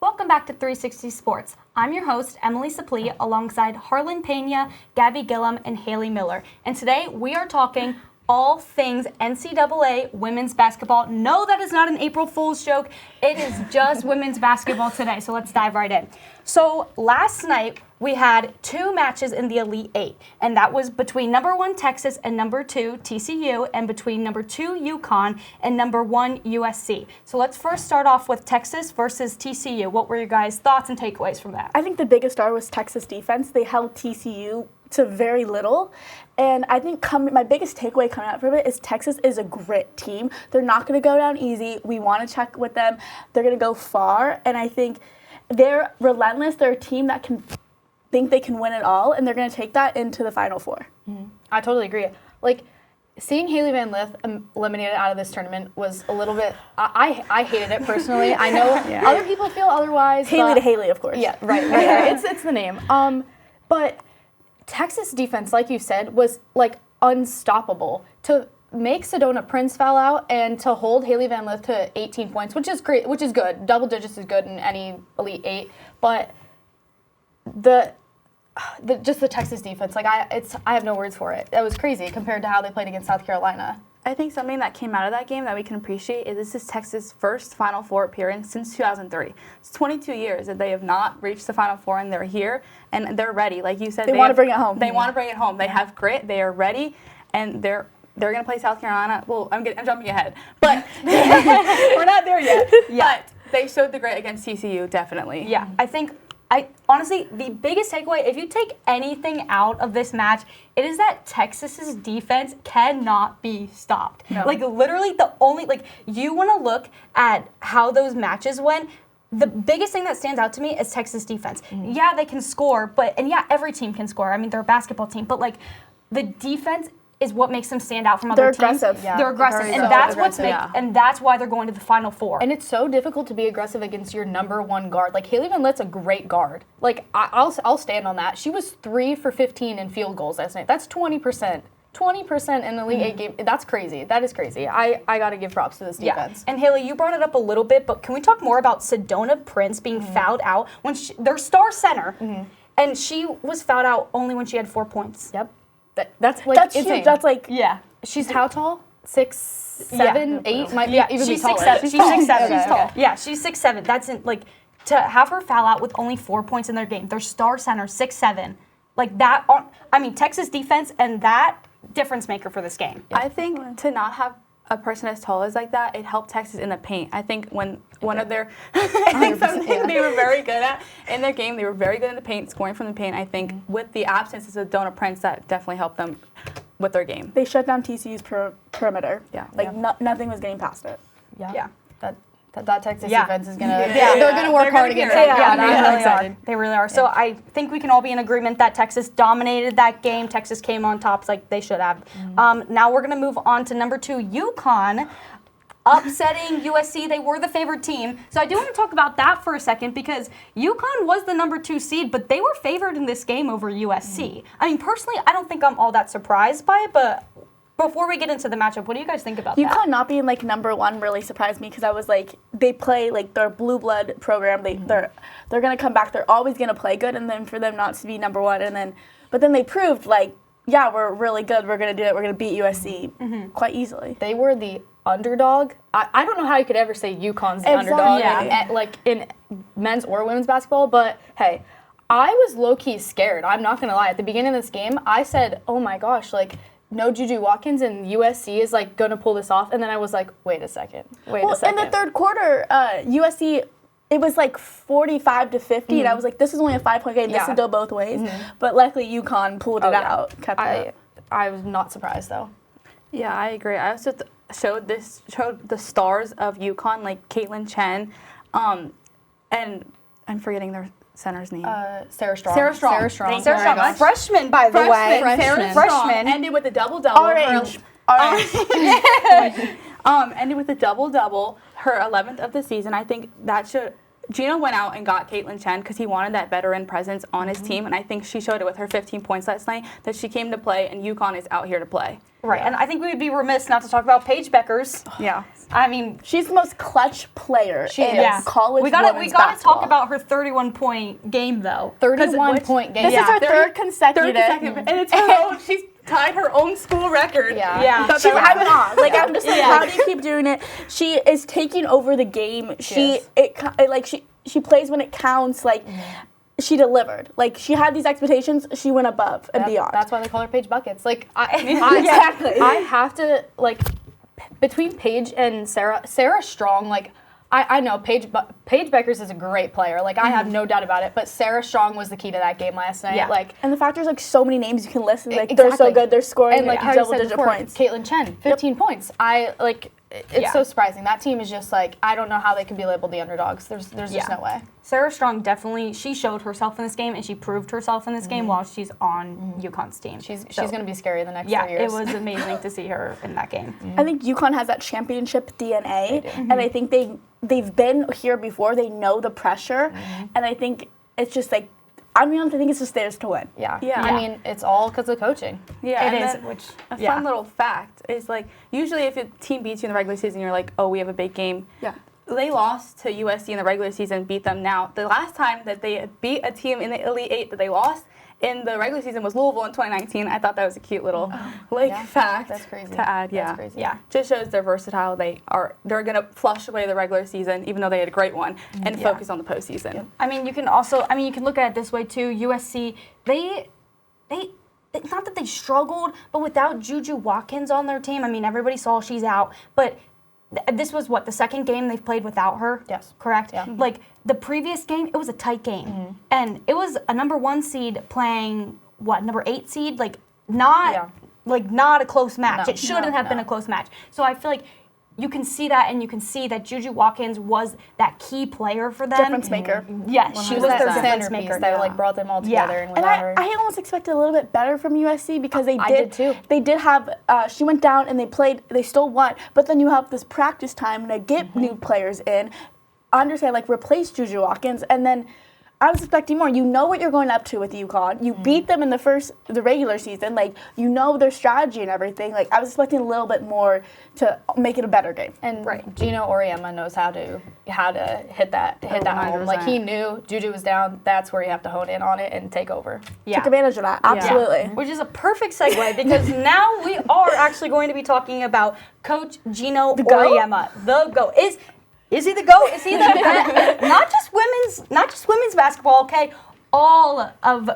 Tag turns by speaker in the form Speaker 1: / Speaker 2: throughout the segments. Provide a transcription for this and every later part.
Speaker 1: Welcome back to 360 Sports. I'm your host, Emily Supplee, alongside Harlyn, Pena, Gabby, Gillam, and Hailey Miller. And today we are talking all things NCAA women's basketball. No, that is not an April Fool's joke. It is just women's basketball today, so let's dive right in. So last night, we had two matches in the Elite Eight, and that was between number 1 Texas and number 2 TCU, and between number 2 UConn and number 1 USC. So let's first start off with Texas versus TCU. What were your guys' thoughts and takeaways from that?
Speaker 2: I think the biggest star was Texas defense. They held TCU to very little, and I think my biggest takeaway coming out from it is Texas is a grit team. They're not going to go down easy. We want to check with them. They're going to go far, and I think they're relentless. They're a team that can think they can win it all, and they're going to take that into the Final Four.
Speaker 3: Mm-hmm. I totally agree. Like, seeing Hailey Van Lith eliminated out of this tournament was a little bit, I hated it personally. I know other people feel otherwise.
Speaker 2: Hailey to Hailey, of course.
Speaker 3: Yeah, right. It's the name. But Texas defense, like you said, was like unstoppable. To make Sedona Prince foul out and to hold Hailey Van Lith to 18 points, which is great, which is good. Double digits is good in any Elite Eight, but the Texas defense, like I have no words for it. That was crazy compared to how they played against South Carolina.
Speaker 4: I think something that came out of that game that we can appreciate is this is Texas' first Final Four appearance since 2003. It's 22 years that they have not reached the Final Four, and they're here, and they're ready. Like you said,
Speaker 2: they want to bring it home.
Speaker 4: They want to bring it home. They have grit. They are ready, and they're going to play South Carolina. Well, I'm jumping ahead, but we're not there yet.
Speaker 1: Yeah.
Speaker 4: But they showed the grit against TCU, definitely.
Speaker 1: Yeah, honestly, the biggest takeaway, if you take anything out of this match, it is that Texas's defense cannot be stopped. No. Like, literally, you want to look at how those matches went. The biggest thing that stands out to me is Texas defense. Mm-hmm. Yeah, they can score, and every team can score. I mean, they're a basketball team, but, like, the defense is what makes them stand out from other teams.
Speaker 2: Aggressive.
Speaker 1: Yeah. They're aggressive, and that's why they're going to the Final Four.
Speaker 3: And it's so difficult to be aggressive against your number 1 guard. Like, Hailey Van Lith's a great guard. Like, I'll stand on that. She was 3 for 15 in field goals last night. That's 20%. 20% in the Elite Eight game. That's crazy. That is crazy. I got to give props to this defense.
Speaker 1: And Hailey, you brought it up a little bit, but can we talk more about Sedona Prince being fouled out when their star center, and she was fouled out only when she had 4 points.
Speaker 3: Yep. That's insane.
Speaker 2: Huge. That's like
Speaker 3: She's how tall? 6'7", 8? Might be even
Speaker 1: she's
Speaker 3: be taller.
Speaker 1: 6'7". She's 6'7".
Speaker 3: Okay,
Speaker 1: She's tall.
Speaker 3: okay.
Speaker 1: Yeah, she's 6'7". That's to have her foul out with only 4 points in their game. Their star center 6'7". Like that. Texas defense and that difference maker for this game.
Speaker 4: I think to not have a person as tall as like that, it helped Texas in the paint. I think when one of their, something they were very good at in their game, they were very good in the paint, scoring from the paint. I think with the absence of Sedona Prince, that definitely helped them with their game.
Speaker 2: They shut down TCU's perimeter.
Speaker 4: Yeah.
Speaker 2: Nothing was getting past it.
Speaker 1: Yeah.
Speaker 3: That Texas defense is gonna.
Speaker 1: Yeah,
Speaker 3: they're gonna work hard against it.
Speaker 1: Yeah,
Speaker 3: I'm really excited.
Speaker 1: They really are. So I think we can all be in agreement that Texas dominated that game. Texas came on top like they should have. Now we're gonna move on to number 2, UConn. Upsetting USC, they were the favorite team. So I do want to talk about that for a second because UConn was the number 2 seed, but they were favored in this game over USC. I mean, personally, I don't think I'm all that surprised by it, but before we get into the matchup, what do you guys think about that?
Speaker 2: UConn not being number 1 really surprised me because I was like, they play their blue blood program. They're gonna come back. They're always gonna play good, and then for them not to be number 1, but then they proved we're really good. We're gonna do it. We're gonna beat USC quite easily.
Speaker 3: They were the underdog. I don't know how you could ever say UConn's the underdog in men's or women's basketball, but hey, I was low-key scared. I'm not gonna lie. At the beginning of this game, I said, oh my gosh, no Juju Watkins and USC is going to pull this off. And then I was like, wait a second.
Speaker 2: In the third quarter, USC, it was 45-50, and I was like, this is only a 5-point game. This will go both ways. But luckily, UConn pulled it out, kept it.
Speaker 3: I was not surprised, though.
Speaker 4: Yeah, I agree. I also showed the stars of UConn, like Caitlin Chen, and I'm forgetting their center's name.
Speaker 3: Sarah Strong.
Speaker 4: Sarah Strong.
Speaker 1: Freshman, by the way.
Speaker 4: Freshman. Ended with a double-double.
Speaker 2: Orange.
Speaker 4: Ended with a double-double, her 11th of the season. I think that Gino went out and got Caitlin Chen because he wanted that veteran presence on his team, and I think she showed it with her 15 points last night that she came to play, and UConn is out here to play.
Speaker 1: Right, and I think we would be remiss not to talk about Paige Beckers.
Speaker 4: Yeah.
Speaker 1: I mean,
Speaker 2: she's the most clutch player in college
Speaker 1: we
Speaker 2: women's
Speaker 1: gotta
Speaker 2: basketball.
Speaker 1: talk about her 31-point game, though.
Speaker 3: 31-point game.
Speaker 2: This is her third consecutive.
Speaker 4: And it's her own. She's tied her own school record.
Speaker 1: Yeah.
Speaker 2: I'm in awe. Like, I'm just like, how do you keep doing it? She is taking over the game. She plays when it counts. Like, she delivered. Like, she had these expectations. She went above and beyond.
Speaker 3: That's why they call her Paige Buckets. Like,
Speaker 2: Exactly.
Speaker 3: I have to, like, between Paige and Sarah Strong, like, I know Paige Beckers is a great player. Like, I have no doubt about it. But Sarah Strong was the key to that game last night.
Speaker 1: Yeah.
Speaker 3: Like,
Speaker 2: and the fact there's like so many names you can list. Like they're so good. They're scoring
Speaker 3: and like how you said
Speaker 2: double-digit
Speaker 3: before,
Speaker 2: points.
Speaker 3: Caitlin Chen, 15 points. It's so surprising. That team is just like, I don't know how they can be labeled the underdogs. There's just no way.
Speaker 1: Sarah Strong definitely, she showed herself in this game, and she proved herself in this game while she's on UConn's team.
Speaker 3: She's going to be scary the next 3 years.
Speaker 1: Yeah, it was amazing to see her in that game.
Speaker 2: I think UConn has that championship DNA, and I think they've been here before. They know the pressure, and I think it's just like, I think it's just theirs to win.
Speaker 3: Yeah.
Speaker 4: Yeah.
Speaker 3: I mean, it's all because of coaching.
Speaker 4: Yeah,
Speaker 1: It
Speaker 4: and
Speaker 1: is,
Speaker 4: then
Speaker 1: which
Speaker 4: a fun little fact is like usually if a team beats you in the regular season, you're like, oh, we have a big game.
Speaker 2: Yeah.
Speaker 4: They lost to USC in the regular season, beat them now. The last time that they beat a team in the Elite Eight that they lost in the regular season was Louisville in 2019. I thought that was a cute little fact
Speaker 3: That's crazy.
Speaker 4: to add.
Speaker 3: That's crazy.
Speaker 1: Yeah.
Speaker 4: Just shows they're versatile. They're going to flush away the regular season, even though they had a great one, and focus on the postseason.
Speaker 1: I mean, you can look at it this way too. USC, they not that they struggled, but without Juju Watkins on their team, I mean, everybody saw she's out, but this was the second game they've played without her?
Speaker 3: Yes.
Speaker 1: Correct?
Speaker 3: Yeah.
Speaker 1: Like, the previous game, it was a tight game. And it was a number 1 seed playing, number 8 seed? Like, not a close match.
Speaker 3: No.
Speaker 1: It shouldn't have been a close match. So I feel like you can see that, and you can see that Juju Watkins was that key player for them.
Speaker 2: Difference maker.
Speaker 1: Yes, she was their difference maker.
Speaker 3: That brought them all together. And without her.
Speaker 2: I almost expected a little bit better from USC because
Speaker 3: I did too.
Speaker 2: They did have. She went down and they still won. But then you have this practice time to get new players in. Understand, replace Juju Watkins, and then I was expecting more. You know what you're going up to with UConn. You beat them in the regular season. You know their strategy and everything. I was expecting a little bit more to make it a better game.
Speaker 3: And Gino Auriemma knows how to hit that home. He knew Juju was down. That's where you have to hone in on it and take over.
Speaker 1: Yeah.
Speaker 2: Took advantage of that. Absolutely.
Speaker 1: Yeah. Which is a perfect segue because now we are actually going to be talking about Coach Gino Auriemma. The GOAT. Is he the GOAT? Is he the best? Not just women's basketball, okay? All of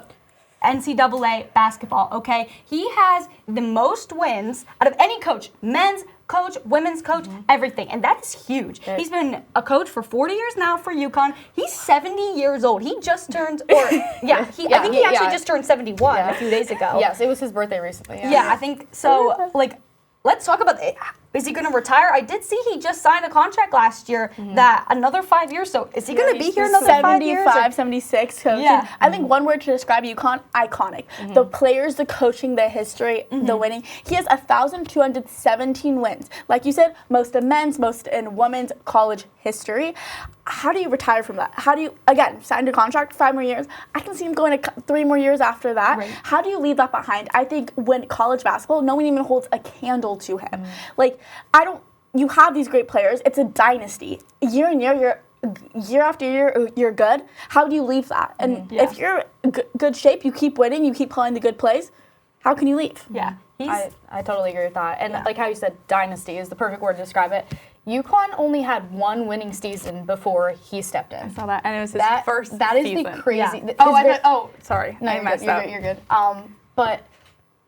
Speaker 1: NCAA basketball, okay? He has the most wins out of any coach, men's coach, women's coach, everything. And that is huge. He's been a coach for 40 years now for UConn. He's 70 years old. He just turned, I think he actually just turned 71 a few days ago.
Speaker 3: Yes, it was his birthday recently.
Speaker 1: Yeah, I think so. Let's talk about it. Is he going to retire? I did see he just signed a contract last year that another 5 years. So is he going to be here another 5 years?
Speaker 2: 75, 76 coaching.
Speaker 1: Yeah.
Speaker 2: I think one word to describe UConn, iconic. The players, the coaching, the history, the winning. He has 1,217 wins. Like you said, most in men's, most in women's college history. How do you retire from that? How do you, again, sign a contract, 5 more years? I can see him going to 3 more years after that.
Speaker 1: Right.
Speaker 2: How do you leave that behind? I think when college basketball, no one even holds a candle to him. You have these great players. It's a dynasty. Year in year after year, you're good. How do you leave that? And if you're in good shape, you keep winning, you keep playing the good plays, how can you leave?
Speaker 1: Yeah.
Speaker 3: I totally agree with that. And like how you said, dynasty is the perfect word to describe it. UConn only had 1 winning season before he stepped in.
Speaker 4: I saw that, and it was his first
Speaker 3: That is
Speaker 4: season.
Speaker 3: the crazy.
Speaker 4: Yeah. Sorry.
Speaker 3: No,
Speaker 4: I messed up.
Speaker 3: You're good. But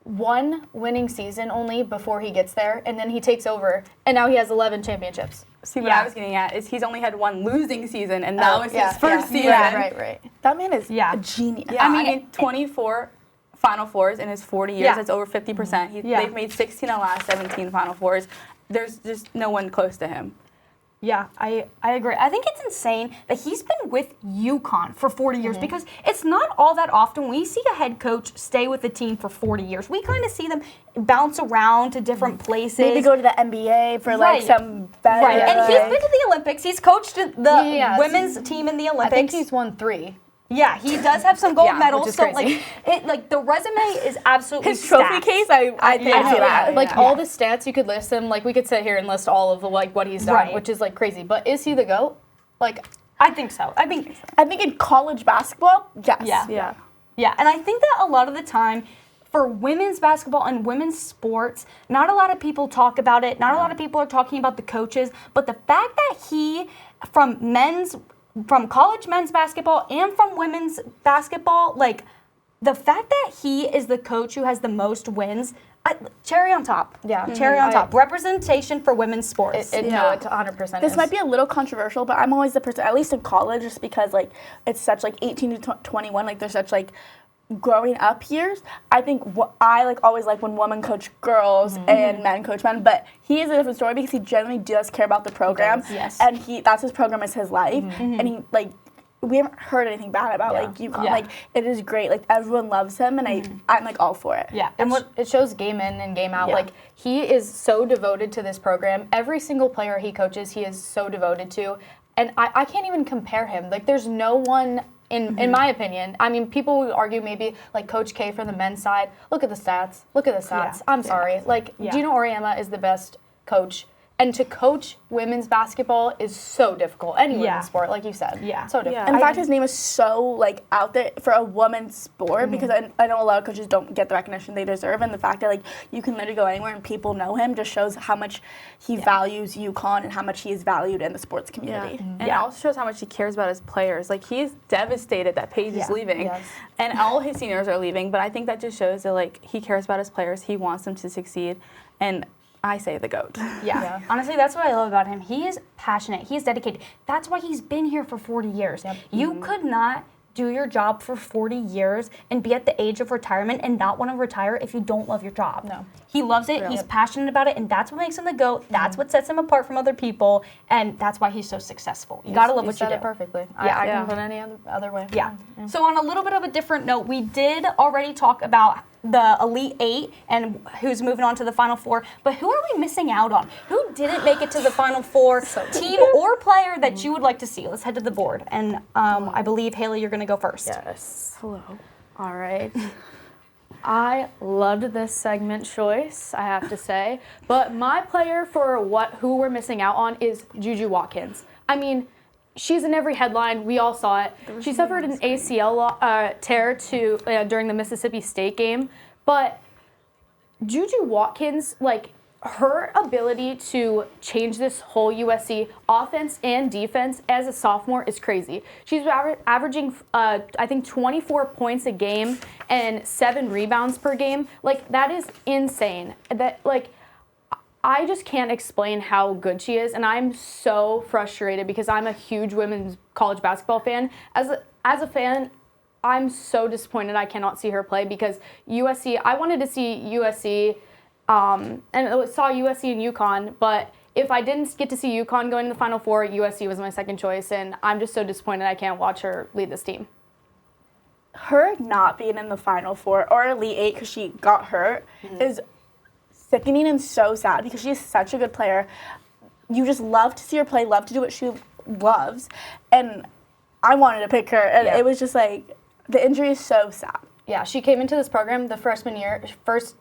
Speaker 3: 1 winning season only before he gets there, and then he takes over, and now he has 11 championships.
Speaker 4: See, what I was getting at is he's only had 1 losing season, and now it's his first season.
Speaker 3: Right.
Speaker 2: That man is a genius.
Speaker 4: Yeah, I mean, 24 Final Fours in his 40 years. That's over 50%. They've made 16 of the last 17 Final Fours. There's just no one close to him.
Speaker 1: Yeah, I agree. I think it's insane that he's been with UConn for 40 years because it's not all that often we see a head coach stay with the team for 40 years. We kind of see them bounce around to different places.
Speaker 2: Maybe go to the NBA for like some better.
Speaker 1: Right, and he's been to the Olympics. He's coached the women's team in the Olympics.
Speaker 3: I think he's won 3.
Speaker 1: Yeah, he does have some gold medals.
Speaker 3: Which is
Speaker 1: so
Speaker 3: crazy.
Speaker 1: the resume is absolutely
Speaker 2: his trophy
Speaker 1: stacked.
Speaker 2: case. I think I see that.
Speaker 3: Like all the stats you could list him. Like we could sit here and list all of the what he's done, which is like crazy. But is he the GOAT? Like
Speaker 1: I think so. I think
Speaker 2: in college basketball, yes.
Speaker 1: Yeah, and I think that a lot of the time for women's basketball and women's sports, not a lot of people talk about it. Not a lot of people are talking about the coaches, but the fact that he from college men's basketball and from women's basketball, like the fact that he is the coach who has the most wins, cherry on top.
Speaker 3: Yeah.
Speaker 1: Cherry on top. Representation for women's sports.
Speaker 3: No, it's 100%.
Speaker 2: This might be a little controversial, but I'm always the person, at least in college, just because like it's such like 18 to 21, like there's such like growing up years. I think I like always like when women coach girls and men coach men, but he is a different story because he genuinely does care about the program.
Speaker 1: Yes.
Speaker 2: And that's his program, is his life. And he like we haven't heard anything bad about like UConn. Like it is great. Like everyone loves him, and I'm like all for it.
Speaker 1: Yeah.
Speaker 3: And it shows game in and game out. Like he is so devoted to this program. Every single player he coaches, he is so devoted to. And I can't even compare him. Like there's no one in my opinion. I mean, people would argue maybe like Coach K for the men's side. Look at the stats.
Speaker 1: Yeah.
Speaker 3: I'm sorry. Like Gino Auriemma is the best coach. And to coach women's basketball is so difficult. Any women's sport, like you said.
Speaker 1: Yeah.
Speaker 3: So difficult.
Speaker 2: And the fact his name is so like out there for a woman's sport, because I know a lot of coaches don't get the recognition they deserve, and the fact that like you can literally go anywhere and people know him just shows how much he values UConn and how much he is valued in the sports community.
Speaker 4: And it also shows how much he cares about his players. Like he's devastated that Paige is leaving, and all his seniors are leaving. But I think that just shows that like he cares about his players. He wants them to succeed, and I say the GOAT.
Speaker 1: Yeah. Honestly, that's what I love about him. He is passionate. He's dedicated. That's why he's been here for 40 years. Yep. You could not do your job for 40 years and be at the age of retirement and not want to retire if you don't love your job.
Speaker 3: No.
Speaker 1: He loves it. He's passionate about it, and that's what makes him the GOAT. That's what sets him apart from other people, and that's why he's so successful. You got to love what you do.
Speaker 3: You said it perfectly. I can put any other way.
Speaker 1: Yeah. So on a little bit of a different note, we did already talk about the Elite Eight and who's moving on to the Final Four, but who are we missing out on? Who didn't make it to the Final Four, team or player that you would like to see? Let's head to the board. And I believe, Hailey, you're going to go first.
Speaker 3: Yes. Hello. All right. I loved this segment choice, I have to say. But my player for who we're missing out on is Juju Watkins. I mean, she's in every headline. We all saw it. She suffered an ACL tear during the Mississippi State game. But Juju Watkins, like, her ability to change this whole USC offense and defense as a sophomore is crazy. She's averaging, I think, 24 points a game and 7 rebounds per game. Like, that is insane. I just can't explain how good she is, and I'm so frustrated because I'm a huge women's college basketball fan. As a fan, I'm so disappointed I cannot see her play because USC, I wanted to see USC, and I saw USC and UConn, but if I didn't get to see UConn going to the Final Four, USC was my second choice, and I'm just so disappointed I can't watch her lead this team.
Speaker 2: Her not being in the Final Four or Elite Eight because she got hurt is sickening and so sad because she is such a good player. You just love to see her play, love to do what she loves, and I wanted to pick her, and it was just like, the injury is so sad.
Speaker 3: Yeah, she came into this program the freshman year, first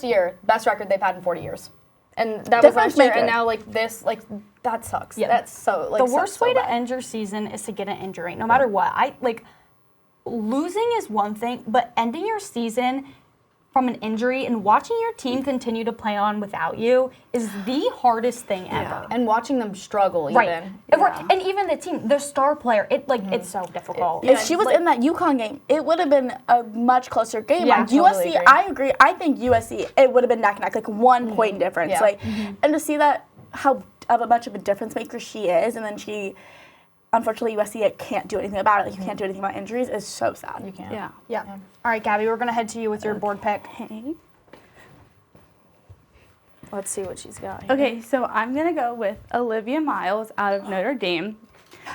Speaker 3: year, best record they've had in 40 years. And that was last year, and now, like, this, like, that sucks. Yeah. That's so, like,
Speaker 1: the worst way to end your season is to get an injury, no matter what. Losing is one thing, but ending your season from an injury and watching your team continue to play on without you is the hardest thing ever.
Speaker 3: And watching them struggle
Speaker 1: right.
Speaker 3: even.
Speaker 1: Yeah. And even the team, the star player, it's so difficult.
Speaker 2: If she was in that UConn game, it would have been a much closer game.
Speaker 1: Yeah,
Speaker 2: like USC, agree. I agree. I think USC, it would have been neck and neck, like 1 point difference.
Speaker 3: Yeah.
Speaker 2: Like, and to see that, how much of a difference maker she is, and then unfortunately, USC can't do anything about it. Like, you can't do anything about injuries. Is so sad.
Speaker 3: You can't.
Speaker 1: Yeah. All right, Gabby, we're going to head to you with your board pick.
Speaker 2: Okay.
Speaker 3: Let's see what she's got here.
Speaker 4: Okay, so I'm going to go with Olivia Miles out of Notre Dame,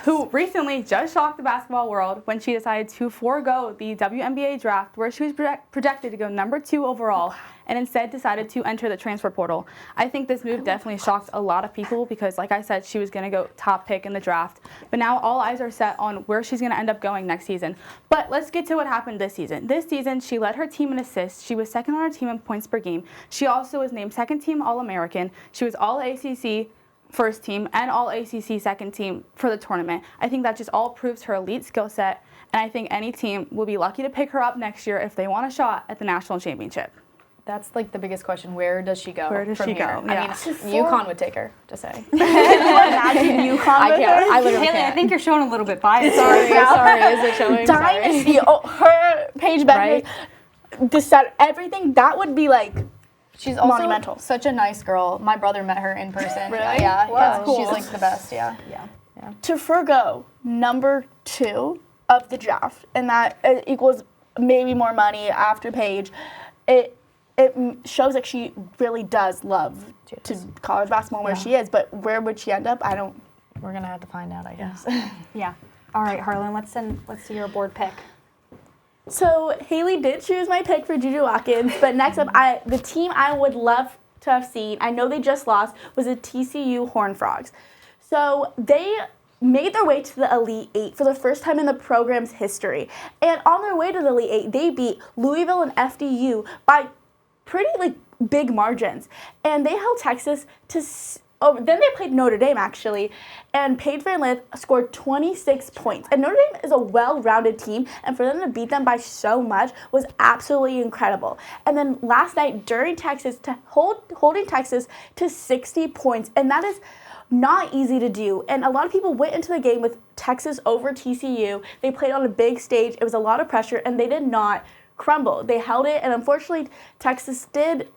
Speaker 4: who recently just shocked the basketball world when she decided to forego the WNBA draft, where she was projected to go number 2 overall, and instead decided to enter the transfer portal. I think this move definitely shocked a lot of people because, like I said, she was going to go top pick in the draft. But now all eyes are set on where she's going to end up going next season. But let's get to what happened this season. This season, she led her team in assists. She was second on her team in points per game. She also was named second team All-American. She was All-ACC first team and All-ACC second team for the tournament. I think that just all proves her elite skill set, and I think any team will be lucky to pick her up next year if they want a shot at the national championship.
Speaker 3: That's like the biggest question. Where does she go?
Speaker 4: Where does
Speaker 3: from
Speaker 4: she
Speaker 3: here?
Speaker 4: go? Yeah.
Speaker 3: I mean, UConn would take her, just saying.
Speaker 2: Imagine UConn
Speaker 3: I
Speaker 2: with
Speaker 3: can't.
Speaker 2: her.
Speaker 3: I literally
Speaker 1: Haley, I
Speaker 3: can't.
Speaker 1: think you're showing a little bit biased.
Speaker 3: Sorry, is it showing?
Speaker 2: Dynasty. Oh, her Paige Becker, everything. That would be like
Speaker 3: She's also
Speaker 2: monumental.
Speaker 3: such a nice girl. My brother met her in person.
Speaker 2: Really?
Speaker 3: Yeah.
Speaker 2: Wow.
Speaker 3: Yeah.
Speaker 2: That's cool.
Speaker 3: She's like the best. Yeah.
Speaker 2: to forgo number 2 of the draft, and that equals maybe more money after Paige. It shows that she really does love to college basketball where she is, but where would she end up?
Speaker 3: We're gonna have to find out, I guess.
Speaker 1: Yeah. All right, Harlyn, let's see your board pick.
Speaker 2: So Hailey did choose my pick for Juju Watkins, but next up, the team I would love to have seen, I know they just lost, was the TCU Horned Frogs. So they made their way to the Elite Eight for the first time in the program's history. And on their way to the Elite Eight, they beat Louisville and FDU by pretty big margins. And they held Texas to... then they played Notre Dame, actually, and Paige Van Lith scored 26 points. And Notre Dame is a well-rounded team, and for them to beat them by so much was absolutely incredible. And then last night, during Texas, holding Texas to 60 points, and that is not easy to do. And a lot of people went into the game with Texas over TCU. They played on a big stage. It was a lot of pressure, and they did not crumble. They held it, and unfortunately, Texas did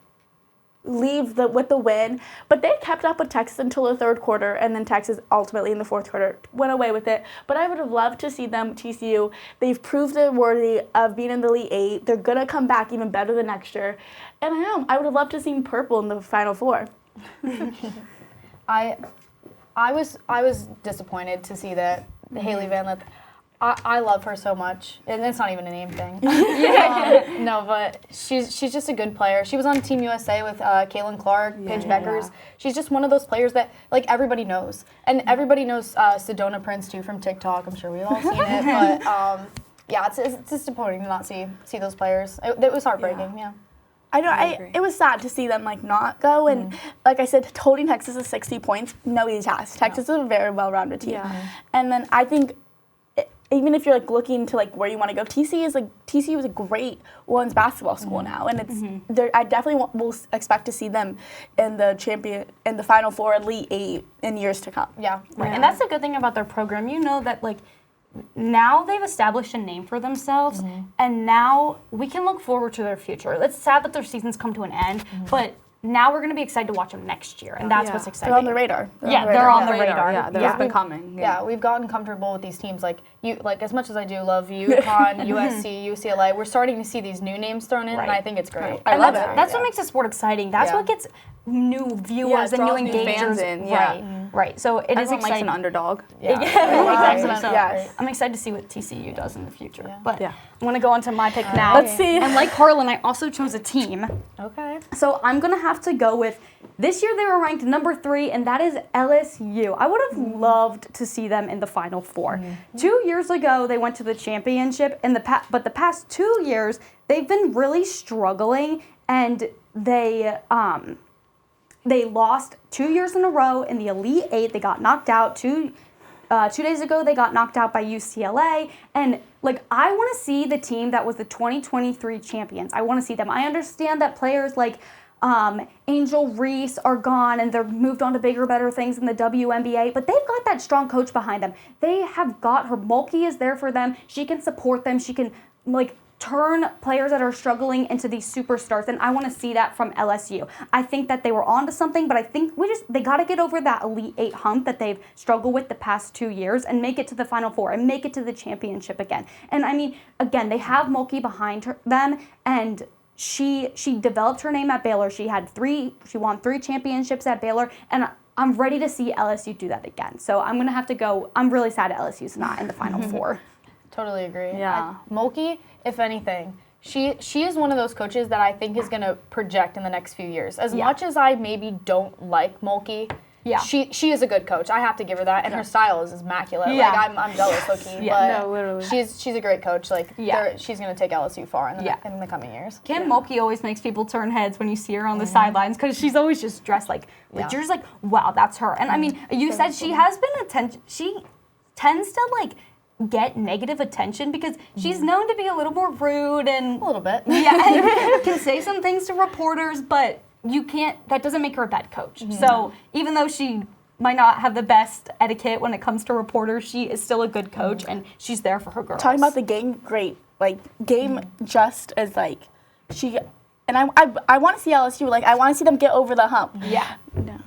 Speaker 2: leave with the win, but they kept up with Texas until the third quarter, and then Texas ultimately in the fourth quarter went away with it. But I would have loved to see them, TCU. They've proved they're worthy of being in the Elite Eight. They're gonna come back even better the next year, and I would have loved to see purple in the Final Four.
Speaker 3: I was disappointed to see that Hailey Van Lith. I love her so much, and it's not even a name thing. No, but she's just a good player. She was on Team USA with Caitlin Clark, Paige Beckers. She's just one of those players that everybody knows, and everybody knows Sedona Prince too from TikTok. I'm sure we've all seen it, but yeah, it's disappointing to not see those players. It was heartbreaking. Yeah.
Speaker 2: I know. It was sad to see them not go, and like I said, holding Texas to 60 points, no easy task. Texas is a very well-rounded team, and then I think. Even if you're looking to where you want to go, TCU is a great women's basketball school now, and it's I definitely will expect to see them in the Final Four, Elite Eight in years to come.
Speaker 3: Yeah,
Speaker 1: right. And that's the good thing about their program. You know that now they've established a name for themselves, and now we can look forward to their future. It's sad that their seasons come to an end, but now we're going to be excited to watch them next year, and that's what's exciting.
Speaker 2: They're on the radar.
Speaker 1: They're on the radar.
Speaker 4: Yeah, they've been coming.
Speaker 3: Yeah, we've gotten comfortable with these teams. As much as I do love UConn, USC, UCLA, we're starting to see these new names thrown in, and I think it's great.
Speaker 2: I love it.
Speaker 1: That's what makes the sport exciting. That's what gets new viewers and new engagers. Right. So it is
Speaker 4: Everyone likes
Speaker 1: exciting.
Speaker 4: an underdog.
Speaker 1: Yeah. Exactly. So
Speaker 2: Yes.
Speaker 1: I'm excited to see what TCU does in the future. But I want to go on to my pick now.
Speaker 2: Let's see.
Speaker 1: And like Harlyn, I also chose a team.
Speaker 3: Okay.
Speaker 1: So I'm going to have to go with, this year they were ranked number 3, and that is LSU. I would have loved to see them in the Final Four. 2 years ago, they went to the championship, but the past 2 years, they've been really struggling, and they lost 2 years in a row in the Elite Eight. They got knocked out 2 days ago. They got knocked out by UCLA, and I want to see the team that was the 2023 champions. I want to see them. I understand that players like Angel Reese are gone and they're moved on to bigger, better things in the WNBA, but they've got that strong coach behind them. They have got her. Mulkey is there for them. She can support them. She can turn players that are struggling into these superstars, and I want to see that from LSU. I think that they were onto something, but I think they got to get over that Elite Eight hump that they've struggled with the past 2 years and make it to the Final Four and make it to the championship again. And I mean, again, they have Mulkey behind them, and she developed her name at Baylor. She won 3 championships at Baylor, and I'm ready to see LSU do that again. So I'm gonna have to go. I'm really sad that LSU's not in the Final Four.
Speaker 3: Totally agree.
Speaker 4: Yeah.
Speaker 3: Mulkey, if anything, she is one of those coaches that I think is going to project in the next few years. As much as I maybe don't like Mulkey, she is a good coach. I have to give her that, and her style is immaculate.
Speaker 1: Yeah.
Speaker 3: Like I'm jealous, Loki.
Speaker 4: No, literally.
Speaker 3: She's a great coach. Like she's going to take LSU far in the coming years.
Speaker 1: Kim Mulkey always makes people turn heads when you see her on the sidelines because she's always just dressed like you're just like, wow, that's her. And I mean, you said she has been she tends to like get negative attention because she's known to be a little more rude and
Speaker 3: A little bit.
Speaker 1: and can say some things to reporters, but that doesn't make her a bad coach. So even though she might not have the best etiquette when it comes to reporters, she is still a good coach and she's there for her girls.
Speaker 2: Talking about the game, great. Like, game just as, like, and I want to see LSU, like, I want to see them get over the hump.
Speaker 1: Yeah.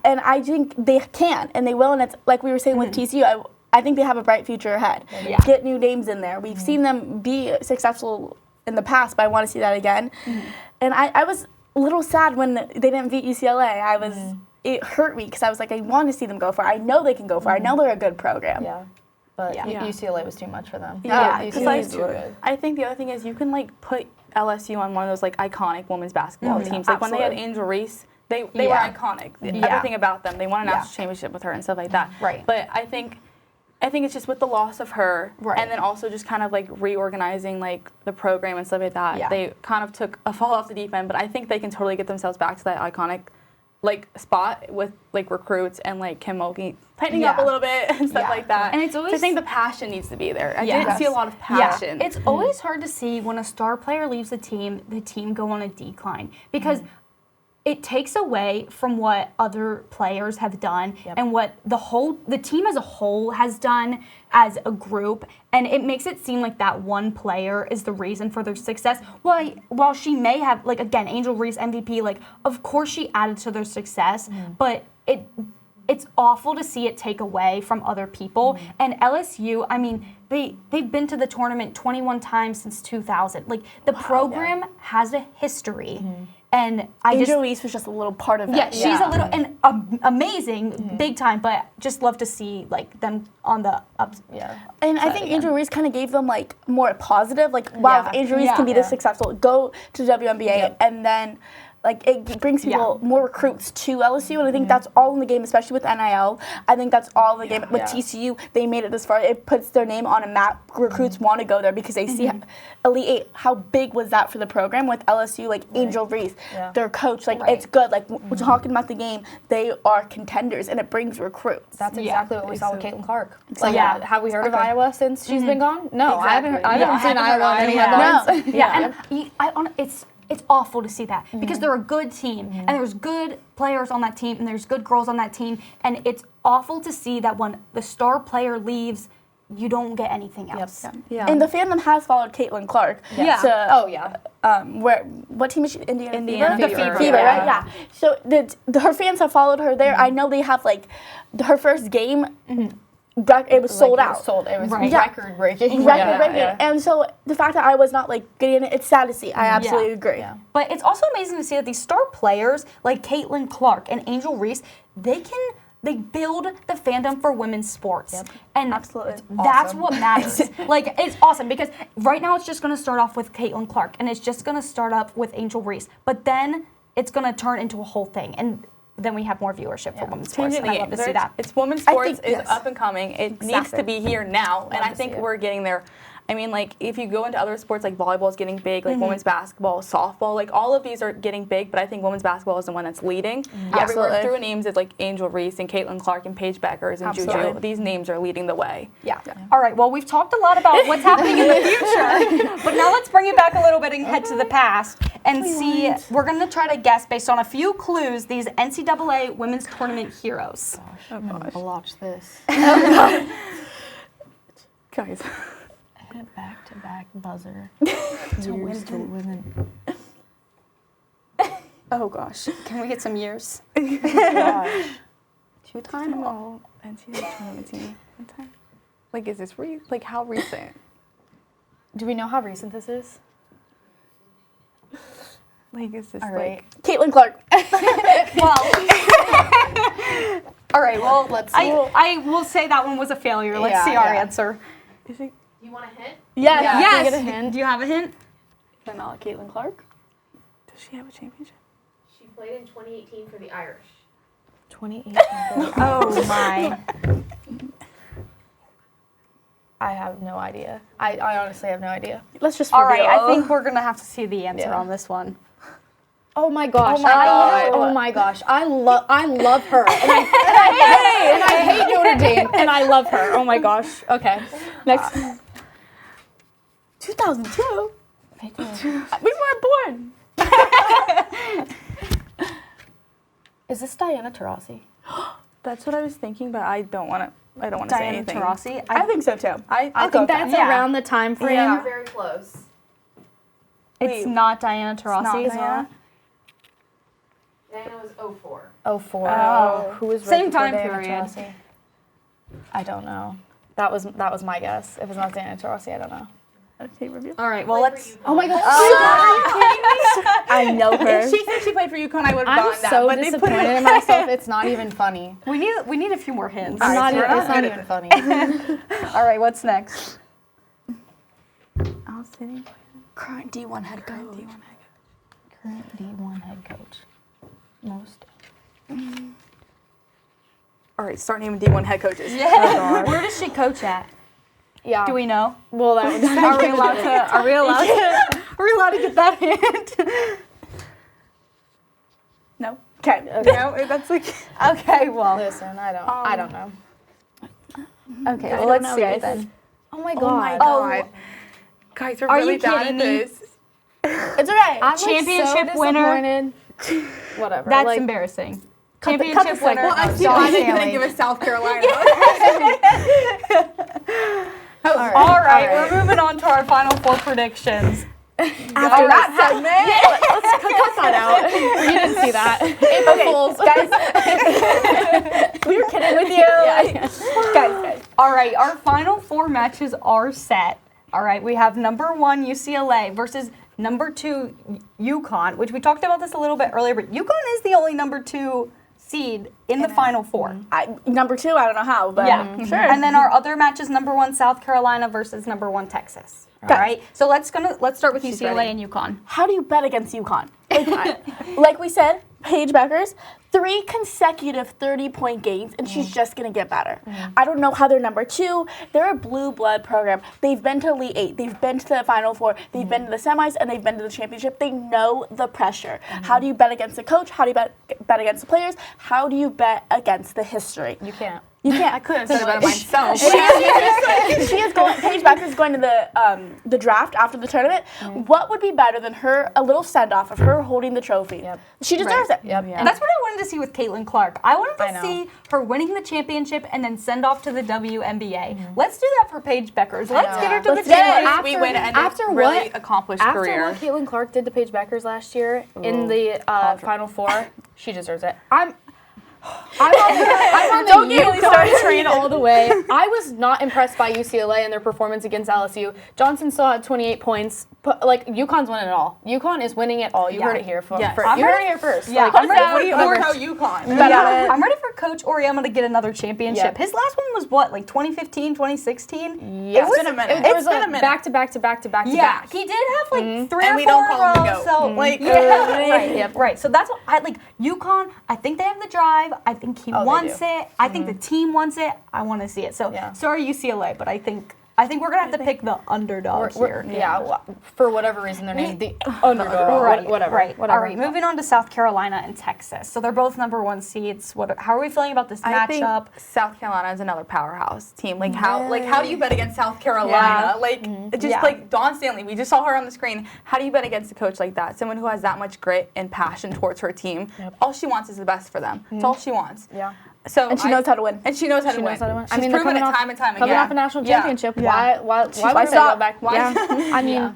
Speaker 2: And I think they can, and they will, and it's, like we were saying with TCU, I think they have a bright future ahead.
Speaker 1: Yeah.
Speaker 2: Get new names in there. We've seen them be successful in the past, but I want to see that again. And I was a little sad when they didn't beat UCLA. It hurt me because I was like, I want to see them go far. I know they can go far. I know they're a good program.
Speaker 3: Yeah. But UCLA was too much for them.
Speaker 4: Yeah,
Speaker 3: UCLA is too good.
Speaker 4: I think the other thing is you can like put LSU on one of those like iconic women's basketball teams. Like when they had Angel Reese, they were iconic. Everything about them. They won a national championship with her and stuff like that.
Speaker 1: Right.
Speaker 4: But I think it's just with the loss of her, and then also just kind of like reorganizing like the program and stuff like that. They kind of took a fall off the deep end, but I think they can totally get themselves back to that iconic like spot with like recruits and like Kim Mulkey tightening up a little bit and stuff like that.
Speaker 1: And it's always,
Speaker 4: so I think the passion needs to be there. I didn't see a lot of passion.
Speaker 1: It's always hard to see when a star player leaves the team go on a decline because it takes away from what other players have done and what the team as a whole has done as a group, and it makes it seem like that one player is the reason for their success. While she may have, like, again, Angel Reese MVP, like, of course she added to their success, but it's awful to see it take away from other people. And LSU, I mean, they've been to the tournament 21 times since 2000. Like, the program has a history. And
Speaker 2: Angel Reese was just a little part of it.
Speaker 1: Yeah, she's a little and amazing, big time. But just love to see like them on the ups. Yeah,
Speaker 2: and I think Angel Reese kind of gave them like more positive. Like, wow, if Angel Reese can be this successful, go to the WNBA, and then like it brings people more recruits to LSU, and I think that's all in the game, especially with NIL. I think that's all in the game. With TCU, they made it this far. It puts their name on a map. Recruits want to go there because they see Elite Eight. How big was that for the program with LSU? Like Angel Reese, their coach. Like it's good. Like we're talking about the game. They are contenders, and it brings recruits.
Speaker 3: That's exactly what we saw with Caitlin Clark.
Speaker 2: Like,
Speaker 3: have we heard of Iowa since she's been gone? No, I haven't seen Iowa in any headlines.
Speaker 1: And it's awful to see that because they're a good team and there's good players on that team and there's good girls on that team, and it's awful to see that when the star player leaves, you don't get anything else.
Speaker 2: And the fandom has followed Caitlin Clark. What team is she?
Speaker 4: Indiana
Speaker 2: Fever, right? Yeah. So her fans have followed her there. I know they have like her first game. It was sold out.
Speaker 3: It was record breaking.
Speaker 2: And so the fact that I was not like getting it, it's sad to see. I absolutely agree.
Speaker 1: But it's also amazing to see that these star players like Caitlin Clark and Angel Reese, they build the fandom for women's sports. And that's what matters. Like, it's awesome because right now it's just going to start off with Caitlin Clark and it's just going to start up with Angel Reese. But then it's going to turn into a whole thing. And then we have more viewership for women's sports, and I love to see that.
Speaker 4: It's women's sports is up and coming. It needs to be here now, and I think we're getting there. I mean, like, if you go into other sports, like volleyball is getting big, like women's basketball, softball, like all of these are getting big, but I think women's basketball is the one that's leading. Everywhere through names is like Angel Reese and Caitlin Clark and Paige Beckers and Juju. These names are leading the way.
Speaker 1: All right, well, we've talked a lot about what's happening in the future, but now let's bring it back a little bit and head to the past and see. We're going to try to guess based on a few clues these NCAA women's tournament heroes.
Speaker 3: Oh gosh. Watch this.
Speaker 4: Guys.
Speaker 3: Back-to-back buzzer.
Speaker 1: to women. Oh gosh. Can we get some years?
Speaker 3: Gosh.
Speaker 4: Two-time all NCAA tournament team. One time. Like, is this like how recent?
Speaker 3: Do we know how recent this is?
Speaker 4: Like, it's just
Speaker 3: All right.
Speaker 2: Caitlin Clark.
Speaker 1: Well, all right. Well,
Speaker 3: Let's see.
Speaker 1: I will say that one was a failure. Let's
Speaker 3: Yeah,
Speaker 1: see our
Speaker 3: yeah.
Speaker 1: answer.
Speaker 4: Is it
Speaker 5: You want a hint?
Speaker 2: Yes.
Speaker 3: Yeah.
Speaker 1: Yes.
Speaker 3: Can we get a hint?
Speaker 1: Do you have a hint?
Speaker 2: Not Caitlin Clark.
Speaker 4: does she have a championship?
Speaker 5: She played in 2018 for the Irish.
Speaker 3: 2018.
Speaker 1: Oh my.
Speaker 3: I have no idea. I honestly have no idea.
Speaker 2: Let's just
Speaker 1: All right.
Speaker 2: reveal.
Speaker 1: I think we're gonna have to see the answer
Speaker 3: Yeah.
Speaker 1: on this one.
Speaker 3: Oh my gosh!
Speaker 4: Oh my God.
Speaker 3: Oh my gosh! I love her, and I hate Notre Dame, and I love her. Oh my gosh! Okay, next.
Speaker 2: 2002. We weren't born.
Speaker 3: Is this Diana Taurasi?
Speaker 4: That's what I was thinking, but I don't want to say
Speaker 1: Diana
Speaker 4: anything.
Speaker 1: Taurasi.
Speaker 2: I think so too.
Speaker 3: I
Speaker 4: I'll go
Speaker 3: think
Speaker 4: with
Speaker 3: that's
Speaker 1: that. Yeah.
Speaker 3: around the time frame.
Speaker 4: Yeah.
Speaker 5: You're very close.
Speaker 1: It's not Diana Taurasi.
Speaker 4: not
Speaker 1: is
Speaker 4: Diana.
Speaker 5: Diana was 04.
Speaker 3: 04.
Speaker 1: Oh.
Speaker 3: Who was
Speaker 1: Same
Speaker 3: right before
Speaker 1: time
Speaker 3: Diana
Speaker 1: period.
Speaker 3: Taurasi? I don't know. That was my guess. If it's not Diana Taurasi, I don't know.
Speaker 2: Okay, review.
Speaker 1: All right. Well,
Speaker 5: Played
Speaker 1: let's.
Speaker 5: for
Speaker 3: Oh my gosh!
Speaker 2: I know her.
Speaker 4: If she said she played for UConn, I would have
Speaker 3: I'm
Speaker 4: gotten that.
Speaker 3: so
Speaker 4: But they put
Speaker 3: disappointed in myself. It's not even funny.
Speaker 1: We need a few more hints.
Speaker 3: I'm not.
Speaker 4: we're
Speaker 3: It's
Speaker 4: not
Speaker 3: not
Speaker 4: good
Speaker 3: even
Speaker 4: at
Speaker 3: funny.
Speaker 1: All right. What's next?
Speaker 4: Outstanding.
Speaker 2: Current D1 head coach.
Speaker 3: Current D1 head coach. Most.
Speaker 4: All right, start naming D1 head coaches.
Speaker 1: Yeah. Where does she coach at?
Speaker 3: Yeah.
Speaker 1: Do we know?
Speaker 3: Well, that would.
Speaker 1: Are we allowed to? Are we allowed to? Are we allowed to get that hint?
Speaker 2: No. Okay.
Speaker 4: No, that's like.
Speaker 1: Okay. Well.
Speaker 3: Listen, I don't know.
Speaker 1: Okay.
Speaker 2: I
Speaker 1: Well,
Speaker 2: don't
Speaker 1: let's
Speaker 2: know,
Speaker 1: see it
Speaker 2: guys.
Speaker 1: then.
Speaker 3: Oh my
Speaker 4: Oh
Speaker 3: god.
Speaker 4: my god. Guys, we're
Speaker 1: Are
Speaker 4: really
Speaker 1: you
Speaker 4: bad
Speaker 1: kidding
Speaker 4: at
Speaker 1: me?
Speaker 4: this.
Speaker 2: It's okay.
Speaker 3: I'm
Speaker 1: Championship
Speaker 3: so winner. Whatever.
Speaker 1: That's
Speaker 3: like,
Speaker 1: embarrassing.
Speaker 2: Cut the
Speaker 1: Championship
Speaker 2: segment.
Speaker 1: winner.
Speaker 2: Well,
Speaker 4: I see
Speaker 1: Dawn
Speaker 4: why they
Speaker 1: Stanley.
Speaker 4: couldn't give us South Carolina.
Speaker 1: All right, we're moving on to our final four predictions.
Speaker 2: After that segment, let's cut that out.
Speaker 3: You didn't see that.
Speaker 2: Guys. We were kidding with you. Guys.
Speaker 1: All right, our final four matches are set. All right, we have number 1 UCLA versus number 2 UConn, which we talked about this a little bit earlier, but UConn is the only number 2 seed in the final four.
Speaker 2: Number 2, I don't know how, but
Speaker 1: Yeah,
Speaker 2: sure.
Speaker 1: And then our other match is number 1 South Carolina versus number 1 Texas. All right, so let's start with UCLA
Speaker 2: ready.
Speaker 1: and UConn.
Speaker 2: How do you bet against UConn? Like we said, Paige Beckers, 3 consecutive 30-point games, and she's just going to get better. I don't know how they're number 2. They're a blue blood program. They've been to Elite 8. They've been to the Final Four. They've been to the semis, and they've been to the championship. They know the pressure. How do you bet against the coach? How do you bet against the players? How do you bet against the history?
Speaker 3: You can't.
Speaker 2: You can't.
Speaker 4: I couldn't say about it myself.
Speaker 2: She is going. Paige Beckers is going to the draft after the tournament. What would be better than a little send off of her holding the trophy?
Speaker 3: Yep.
Speaker 2: She deserves it.
Speaker 3: Yep.
Speaker 1: And that's what I wanted to see with Caitlin Clark. I wanted
Speaker 3: I
Speaker 1: to
Speaker 3: know.
Speaker 1: see her winning the championship and then send off to the WNBA. Let's do that for Paige Beckers. Let's get her to
Speaker 2: Let's
Speaker 1: the
Speaker 2: get it.
Speaker 1: championship.
Speaker 4: We win and
Speaker 3: after
Speaker 4: it's really
Speaker 3: what-
Speaker 4: accomplished
Speaker 3: After
Speaker 4: career.
Speaker 3: what Caitlin Clark did to Paige Beckers last year in the Final Four, she deserves it. I'm on the UConn train all the way. I was not impressed by UCLA and their performance against LSU. Johnson still had 28 points. But, UConn's winning it all. UConn is winning it all. You heard it here.
Speaker 4: Yes.
Speaker 1: I'm
Speaker 3: You heard
Speaker 1: ready-
Speaker 3: it here first.
Speaker 1: Yeah,
Speaker 3: Like,
Speaker 1: I'm ready
Speaker 4: What do you
Speaker 1: for
Speaker 4: know UConn?
Speaker 1: Yeah, I'm ready for Coach Oriama to get another championship.
Speaker 3: Yep.
Speaker 1: His last one was what, like 2015, 2016?
Speaker 3: Yeah.
Speaker 4: It's been a minute.
Speaker 3: There was
Speaker 4: It's been a minute.
Speaker 3: back to back.
Speaker 1: Yeah, he did have like 3
Speaker 4: And
Speaker 1: or
Speaker 4: we
Speaker 1: 4
Speaker 4: don't
Speaker 1: in a
Speaker 4: call him the
Speaker 1: row.
Speaker 4: GOAT.
Speaker 1: So
Speaker 4: Like,
Speaker 1: right, yep, right. So that's what I like. UConn, I think they have the drive. I think he
Speaker 3: they
Speaker 1: wants
Speaker 3: do.
Speaker 1: it. I think the team wants it. I want to see it. So
Speaker 3: Yeah.
Speaker 1: sorry UCLA, but I think we're gonna have to pick the underdog here.
Speaker 3: For whatever reason, they're named the underdog.
Speaker 1: Right,
Speaker 3: Whatever.
Speaker 1: Right.
Speaker 3: Whatever.
Speaker 1: All right. Moving on to South Carolina and Texas. So they're both number 1 seeds. How are we feeling about this
Speaker 4: I think
Speaker 1: matchup?
Speaker 4: South Carolina is another powerhouse team. Like how do you bet against South Carolina? Like like Dawn Stanley, we just saw her on the screen. How do you bet against a coach like that? Someone who has that much grit and passion towards her team. All she wants is the best for them. That's all she wants.
Speaker 3: Yeah.
Speaker 4: So
Speaker 2: And she knows how to win.
Speaker 4: And she knows how to
Speaker 3: She
Speaker 4: win.
Speaker 3: knows how to win.
Speaker 4: She's proven it time and time again.
Speaker 3: Coming off a national championship.
Speaker 2: Yeah.
Speaker 3: Why would they
Speaker 2: stop?
Speaker 3: go back?
Speaker 4: Why-
Speaker 3: Yeah. I mean,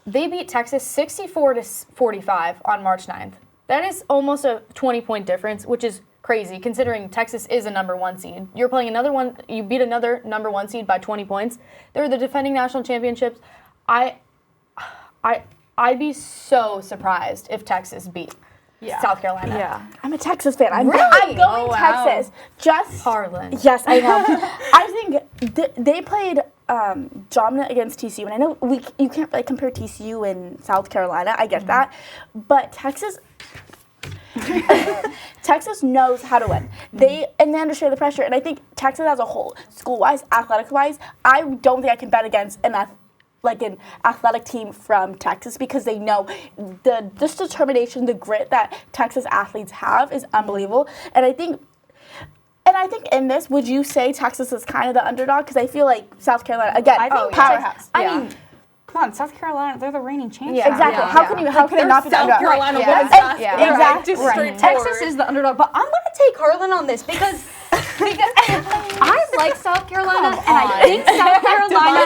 Speaker 3: they beat Texas 64-45 on March 9th. That is almost a 20-point difference, which is crazy considering Texas is a number 1 seed. You're playing another one. You beat another number 1 seed by 20 points. They're the defending national championships. I I'd be so surprised if Texas beat South Carolina.
Speaker 4: Yeah.
Speaker 2: I'm a Texas fan. I'm
Speaker 3: Really?
Speaker 2: going
Speaker 4: wow.
Speaker 2: Texas. Just
Speaker 3: Harlyn.
Speaker 2: Yes, I know. I think they played dominant against TCU, and I know you can't like compare TCU and South Carolina. I get that, but Texas knows how to win. They understand the pressure, and I think Texas as a whole, school-wise, athletic-wise, I don't think I can bet against an athletic team from Texas because they know the determination, the grit that Texas athletes have is unbelievable. And I think in this, would you say Texas is kind of the underdog? Because I feel like South Carolina, again,
Speaker 1: I think
Speaker 2: powerhouse.
Speaker 1: I mean, come on, South Carolina, they're the reigning champions.
Speaker 3: Yeah.
Speaker 2: Exactly. How can it not be the
Speaker 4: South
Speaker 2: underdog?
Speaker 4: Carolina
Speaker 3: Yeah.
Speaker 4: women's
Speaker 3: Yeah.
Speaker 4: basketball.
Speaker 3: Yeah.
Speaker 2: Exactly.
Speaker 4: Just
Speaker 2: Right.
Speaker 4: straightforward.
Speaker 1: Texas is the underdog, but I'm going to take Harlyn on this because I like South Carolina, and I think South Carolina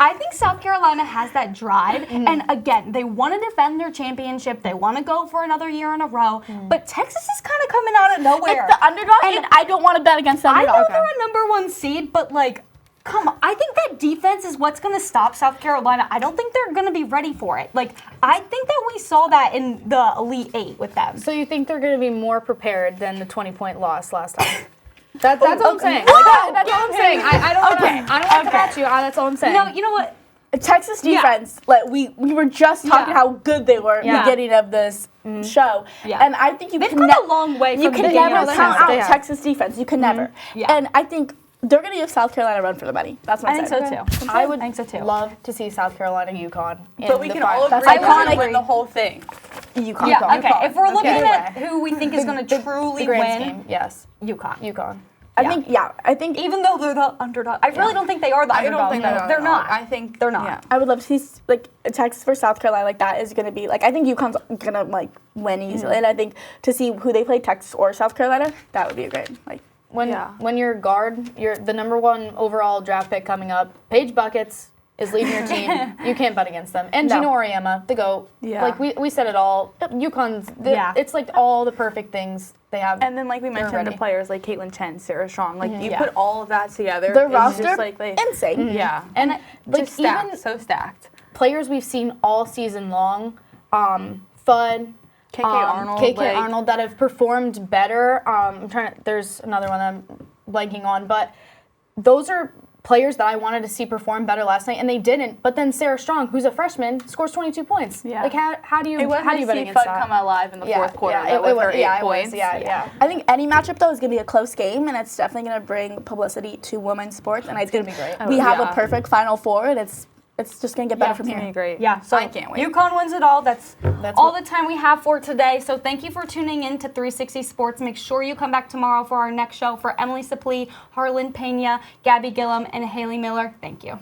Speaker 1: I think South Carolina has that drive, and again, they want to defend their championship. They want to go for another year in a row, but Texas is kind of coming out of nowhere.
Speaker 2: It's the underdog, and I don't want to bet against the
Speaker 1: I
Speaker 2: underdog.
Speaker 1: know they're a number 1 seed, but like, come on. I think that defense is what's going to stop South Carolina. I don't think they're going to be ready for it. Like, I think that we saw that in the Elite 8 with them.
Speaker 3: So you think they're going to be more prepared than the 20-point loss last time? That's all I'm saying. That's all I'm saying. I don't want to bat you. That's all I'm saying.
Speaker 1: No, you know what?
Speaker 2: Texas defense, like we were just talking how good they were at the beginning of this show, and I think
Speaker 1: They've come a long way from
Speaker 2: you
Speaker 1: the
Speaker 2: can
Speaker 1: beginning
Speaker 2: never
Speaker 1: of the
Speaker 2: count
Speaker 1: season.
Speaker 2: out Texas defense. You can never.
Speaker 1: Yeah.
Speaker 2: And I think they're going to give South Carolina a run for the money. That's what
Speaker 1: I
Speaker 2: I'm
Speaker 1: think
Speaker 2: saying.
Speaker 1: so too.
Speaker 3: I would
Speaker 1: think so too.
Speaker 3: love to see South Carolina UConn.
Speaker 4: But we can all agree
Speaker 2: That's
Speaker 4: that
Speaker 2: iconic.
Speaker 4: they win the whole thing.
Speaker 2: UConn.
Speaker 1: Yeah, okay. If we're looking
Speaker 3: Okay.
Speaker 1: at who we think is going to truly
Speaker 3: the grand
Speaker 1: win,
Speaker 3: scheme, yes.
Speaker 1: UConn.
Speaker 2: I think
Speaker 1: Even though they're the underdog, I really don't think they are the
Speaker 4: I
Speaker 1: underdog.
Speaker 4: don't think
Speaker 1: they're not.
Speaker 4: I think
Speaker 1: They're not.
Speaker 4: Yeah.
Speaker 2: I would love to see like Texas for South Carolina. Like that is going to be like I think UConn's going to like win easily, and I think to see who they play, Texas or South Carolina, that would be a great like.
Speaker 3: When your guard, you're the number 1 overall draft pick coming up, Paige Buckets is leaving your team. You can't bet against them. And Gino Auriemma, the GOAT.
Speaker 4: Yeah.
Speaker 3: Like we said it all. UConn's, it's like all the perfect things they have.
Speaker 4: And then, like we mentioned, the
Speaker 3: ready.
Speaker 4: players like Caitlin Chen, Sarah Strong. Like you put all of that together.
Speaker 2: Their
Speaker 4: it's
Speaker 2: roster
Speaker 4: just like
Speaker 2: insane.
Speaker 4: Yeah.
Speaker 3: And like
Speaker 4: Just stacked,
Speaker 3: even
Speaker 4: so stacked.
Speaker 3: players we've seen all season long, Fudd,
Speaker 4: KK Arnold.
Speaker 3: KK
Speaker 4: like,
Speaker 3: Arnold that have performed better. There's another one that I'm blanking on, but those are players that I wanted to see perform better last night, and they didn't. But then Sarah Strong, who's a freshman, scores 22 points.
Speaker 4: Yeah.
Speaker 3: Like how do you
Speaker 4: It was
Speaker 3: how do you bet
Speaker 4: see
Speaker 3: against
Speaker 4: Fudd
Speaker 3: that?
Speaker 4: come alive in the fourth quarter
Speaker 3: Yeah,
Speaker 4: with her 8
Speaker 3: it
Speaker 4: points.
Speaker 3: was. Yeah.
Speaker 2: I think any matchup though is going to be a close game, and it's definitely going to bring publicity to women's sports, and it's going to
Speaker 3: be great.
Speaker 2: We have
Speaker 4: Yeah.
Speaker 2: a perfect Final Four, and it's just going to get better from
Speaker 4: It's gonna
Speaker 2: here.
Speaker 4: be great.
Speaker 1: Yeah, so
Speaker 4: I can't wait.
Speaker 1: UConn wins it all. That's all
Speaker 3: what-
Speaker 1: the time we have for today. So thank you for tuning in to 360 Sports. Make sure you come back tomorrow for our next show. For Emily Supplee, Harlyn Pena, Gabby Gillam, and Hailey Miller, thank you.